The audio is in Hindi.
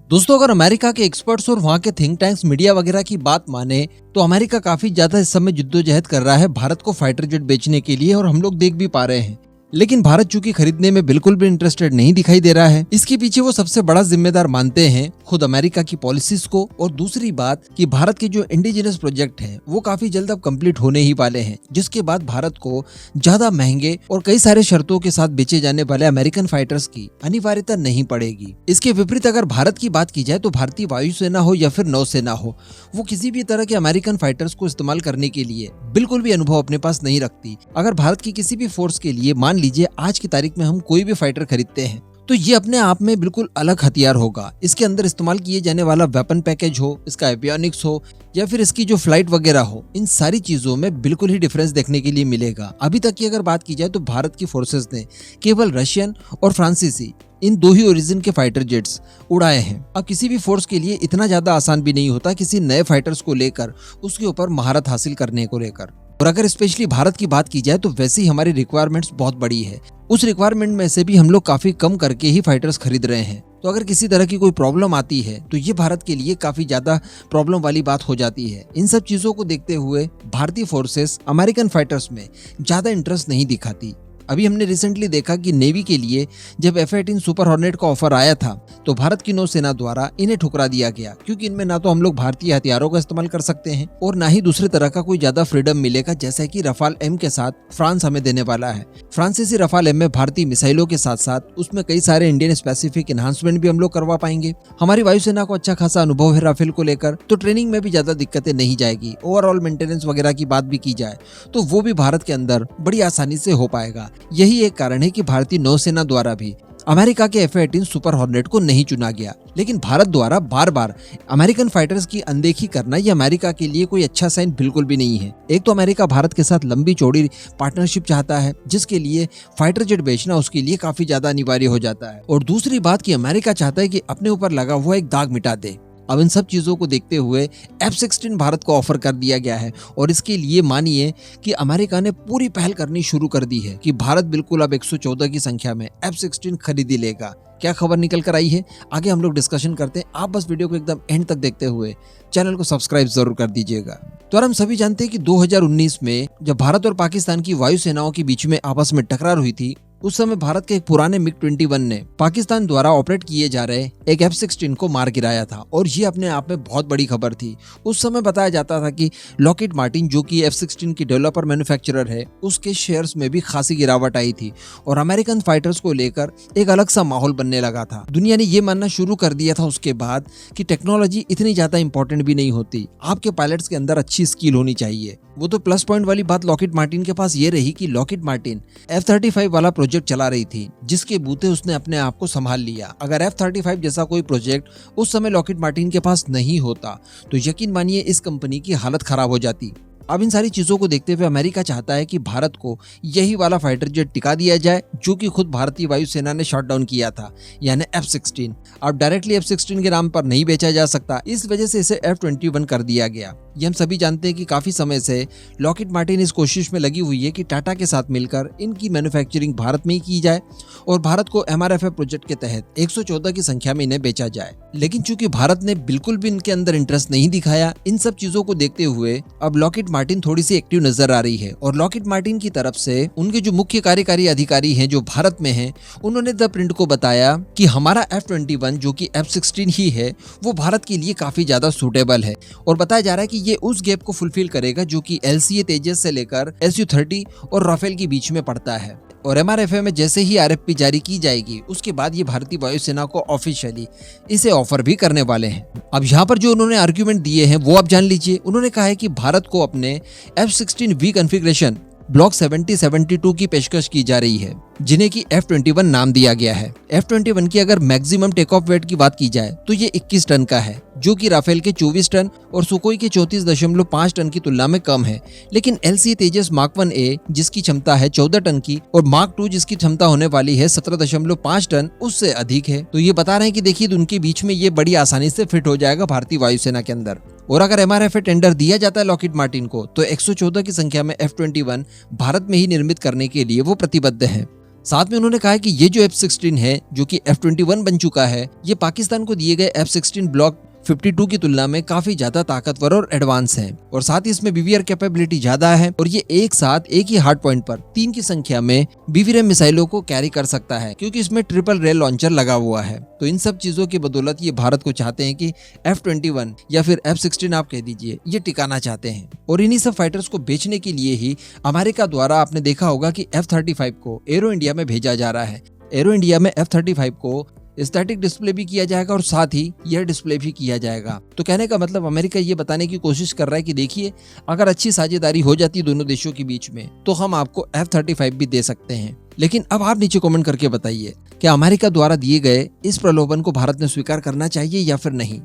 दोस्तों, अगर अमेरिका के एक्सपर्ट्स और वहाँ के थिंक टैंक्स मीडिया वगैरह की बात माने तो अमेरिका काफी ज्यादा इस समय जिद्दोजहद कर रहा है भारत को फाइटर जेट बेचने के लिए, और हम लोग देख भी पा रहे हैं। लेकिन भारत चूंकि खरीदने में बिल्कुल भी इंटरेस्टेड नहीं दिखाई दे रहा है। इसके पीछे वो सबसे बड़ा जिम्मेदार मानते हैं खुद अमेरिका की पॉलिसीज को, और दूसरी बात कि भारत के जो इंडिजिनस प्रोजेक्ट हैं वो काफी जल्द अब कंप्लीट होने ही वाले हैं, जिसके बाद भारत को ज्यादा महंगे और कई सारे शर्तों के साथ बेचे जाने वाले अमेरिकन फाइटर्स की अनिवार्यता नहीं पड़ेगी। इसके विपरीत अगर भारत की बात की जाए तो भारतीय वायुसेना हो या फिर नौसेना हो, वो किसी भी तरह के अमेरिकन फाइटर्स को इस्तेमाल करने के लिए बिल्कुल भी अनुभव अपने पास नहीं रखती। अगर भारत की किसी भी फोर्स के लिए मान लीजिए आज की तारीख में हम कोई भी फाइटर खरीदते हैं तो ये अपने आप में बिल्कुल अलग हथियार होगा। इसके अंदर इस्तेमाल किए जाने वाला वेपन पैकेज हो, इसका एवियोनिक्स हो या फिर इसकी जो फ्लाइट वगैरह हो, इन सारी चीजों में बिल्कुल ही डिफरेंस देखने के लिए मिलेगा। अभी तक की अगर बात की जाए तो भारत की फोर्सेस ने केवल रशियन और फ्रांसीसी इन दो ही ओरिजिन के फाइटर जेट्स उड़ाए हैं। अब किसी भी फोर्स के लिए इतना ज्यादा आसान भी नहीं होता किसी नए फाइटर्स को लेकर उसके ऊपर महारत हासिल करने को लेकर। और अगर स्पेशली भारत की बात की जाए तो वैसे ही हमारी रिक्वायरमेंट्स बहुत बड़ी है। उस रिक्वायरमेंट में से भी हम लोग काफी कम करके ही फाइटर्स खरीद रहे हैं। तो अगर किसी तरह की कोई प्रॉब्लम आती है तो ये भारत के लिए काफी ज्यादा प्रॉब्लम वाली बात हो जाती है। इन सब चीजों को देखते हुए भारतीय फोर्सेस अमेरिकन फाइटर्स में ज्यादा इंटरेस्ट नहीं दिखाती। अभी हमने रिसेंटली देखा कि नेवी के लिए जब F-18 सुपर हॉर्नेट का ऑफर आया था तो भारत की नौसेना द्वारा इन्हें ठुकरा दिया गया, क्योंकि इनमें ना तो हम लोग भारतीय हथियारों का इस्तेमाल कर सकते हैं और ना ही दूसरे तरह का कोई ज्यादा फ्रीडम मिलेगा जैसा कि रफाल एम के साथ फ्रांस हमें देने वाला है। फ्रांसीसी रफाल एम में भारतीय मिसाइलों के साथ साथ उसमें कई सारे इंडियन स्पेसिफिक एनहांसमेंट भी हम लोग करवा पाएंगे। हमारी वायुसेना को अच्छा खासा अनुभव है राफेल को लेकर, तो ट्रेनिंग में भी ज्यादा दिक्कतें नहीं जाएगी। ओवरऑल मेंटेनेंस वगैरह की बात भी की जाए तो वो भी भारत के अंदर बड़ी आसानी से हो पाएगा। यही एक कारण है कि भारतीय नौसेना द्वारा भी अमेरिका के F-18 सुपर हॉर्नेट को नहीं चुना गया। लेकिन भारत द्वारा बार बार अमेरिकन फाइटर्स की अनदेखी करना ये अमेरिका के लिए कोई अच्छा साइन बिल्कुल भी नहीं है। एक तो अमेरिका भारत के साथ लंबी चौड़ी पार्टनरशिप चाहता है, जिसके लिए फाइटर जेट बेचना उसके लिए काफी ज्यादा अनिवार्य हो जाता है। और दूसरी बात कि अमेरिका चाहता है कि अपने ऊपर लगा हुआ एक दाग मिटा दे। अब इन सब चीजों को देखते हुए F-16 भारत को ऑफर कर दिया गया है, और इसके लिए मानिए कि अमेरिका ने पूरी पहल करनी शुरू कर दी है कि भारत बिल्कुल अब 114 की संख्या में F-16 खरीद ही लेगा। क्या खबर निकल कर आई है, आगे हम लोग डिस्कशन करते हैं। आप बस वीडियो को एकदम एंड तक देखते हुए चैनल को सब्सक्राइब जरूर कर दीजिएगा। तो हम सभी जानते हैं कि 2019 में जब भारत और पाकिस्तान की वायुसेनाओं के बीच में आपस में टकरार हुई थी, उस समय भारत के एक पुराने MiG-21 ने पाकिस्तान द्वारा ऑपरेट किए जा रहे एक F-16 को मार गिराया था, और ये अपने आप में बहुत बड़ी खबर थी। उस समय बताया जाता था कि लॉकहीड मार्टिन, जो कि F-16 की डेवलपर मैन्युफैक्चरर है, उसके शेयर्स में भी खासी गिरावट आई थी और अमेरिकन फाइटर्स को लेकर एक अलग सा माहौल बनने लगा था। दुनिया ने ये मानना शुरू कर दिया था उसके बाद कि टेक्नोलॉजी इतनी ज्यादा इंपॉर्टेंट भी नहीं होती, आपके पायलट्स के अंदर अच्छी स्किल होनी चाहिए। वो तो प्लस पॉइंट वाली बात लॉकहीड मार्टिन के पास ये रही कि लॉकहीड मार्टिन F-35 वाला प्रोजेक्ट चला रही थी, जिसके बूते उसने अपने आप को संभाल लिया। अगर F-35 जैसा कोई प्रोजेक्ट उस समय लॉकहीड मार्टिन के पास नहीं होता तो यकीन मानिए इस कंपनी की हालत खराब हो जाती। अब इन सारी चीजों को देखते हुए अमेरिका चाहता है कि भारत को यही वाला फाइटर जेट टिका दिया जाए जो कि खुद भारतीय वायुसेना ने शॉट डाउन किया था, यानी F-16। अब डायरेक्टली F-16 के नाम पर नहीं बेचा जा सकता, इस वजह से इसे F-21 कर दिया गया। ये हम सभी जानते हैं कि काफी समय से लॉकहीड मार्टिन इस कोशिश में लगी हुई है कि टाटा के साथ मिलकर इनकी मैन्युफैक्चरिंग भारत में ही की जाए और भारत को MRFA प्रोजेक्ट के तहत 114 की संख्या में इन्हें बेचा जाए। लेकिन चूंकि भारत ने बिल्कुल भी इनके अंदर इंटरेस्ट नहीं दिखाया, इन सब चीजों को देखते हुए अब लॉकहीड मार्टिन थोड़ी सी एक्टिव नजर आ रही है। और लॉकहीड मार्टिन की तरफ से उनके जो मुख्य कार्यकारी अधिकारी हैं जो भारत में हैं, उन्होंने द प्रिंट को बताया कि हमारा F-21 जो कि F-16 ही है, वो भारत के लिए काफी ज्यादा सूटेबल है। और बताया जा रहा है कि ये उस गैप को फुलफिल करेगा जो कि LCA तेजस से लेकर Su-30 और राफेल के बीच में पड़ता है। और MRFA में जैसे ही RFP जारी की जाएगी उसके बाद ये भारतीय वायुसेना को ऑफिशियली इसे ऑफर भी करने वाले हैं। अब यहाँ पर जो उन्होंने आर्ग्यूमेंट दिए हैं वो आप जान लीजिए। उन्होंने कहा है कि भारत को अपने F-16V कॉन्फ़िगरेशन ब्लॉक 70-72 की पेशकश की जा रही है, जिन्हें की F-21 नाम दिया गया है। F-21 की अगर मैक्सिमम टेक ऑफ वेट की बात की जाए तो ये 21 टन का है, जो कि राफेल के 24 टन और सुकोई के 34.5 टन की तुलना में कम है। लेकिन LCA तेजस मार्क 1A जिसकी क्षमता है 14 टन की और मार्क 2 जिसकी क्षमता होने वाली है 17.5 टन, उससे अधिक है। तो ये बता रहे हैं कि देखिए उनके बीच में ये बड़ी आसानी से फिट हो जाएगा भारतीय वायुसेना के अंदर। और अगर MRFA टेंडर दिया जाता है लॉकहीड मार्टिन को तो 114 की संख्या में F-21 भारत में ही निर्मित करने के लिए वो प्रतिबद्ध है। साथ में उन्होंने कहा है कि ये जो F-16 है, जो कि F-21 बन चुका है, ये पाकिस्तान को दिए गए F-16 ब्लॉक 52 की तुलना में काफी ज्यादा ताकतवर और एडवांस है, और साथ ही इसमें BVR कैपेबिलिटी ज्यादा है, और ये एक साथ एक ही हार्ड पॉइंट पर 3 की संख्या में BVRAM मिसाइलों को कैरी कर सकता है, क्योंकि इसमें ट्रिपल रेल लॉन्चर लगा हुआ है। तो इन सब चीजों की बदौलत ये भारत को चाहते हैं कि F-21 या फिर F-16 आप कह दीजिए, ये टिकाना चाहते हैं। और इन्हीं सब फाइटर्स को बेचने के लिए ही अमेरिका द्वारा आपने देखा होगा कि F-35 को एरो इंडिया में भेजा जा रहा है। एरो इंडिया में F-35 को स्टैटिक डिस्प्ले भी किया जाएगा और साथ ही यह डिस्प्ले भी किया जाएगा। तो कहने का मतलब अमेरिका ये बताने की कोशिश कर रहा है कि देखिए, अगर अच्छी साझेदारी हो जाती दोनों देशों के बीच में तो हम आपको F-35 भी दे सकते हैं। लेकिन अब आप नीचे कमेंट करके बताइए कि अमेरिका द्वारा दिए गए इस प्रलोभन को भारत ने स्वीकार करना चाहिए या फिर नहीं।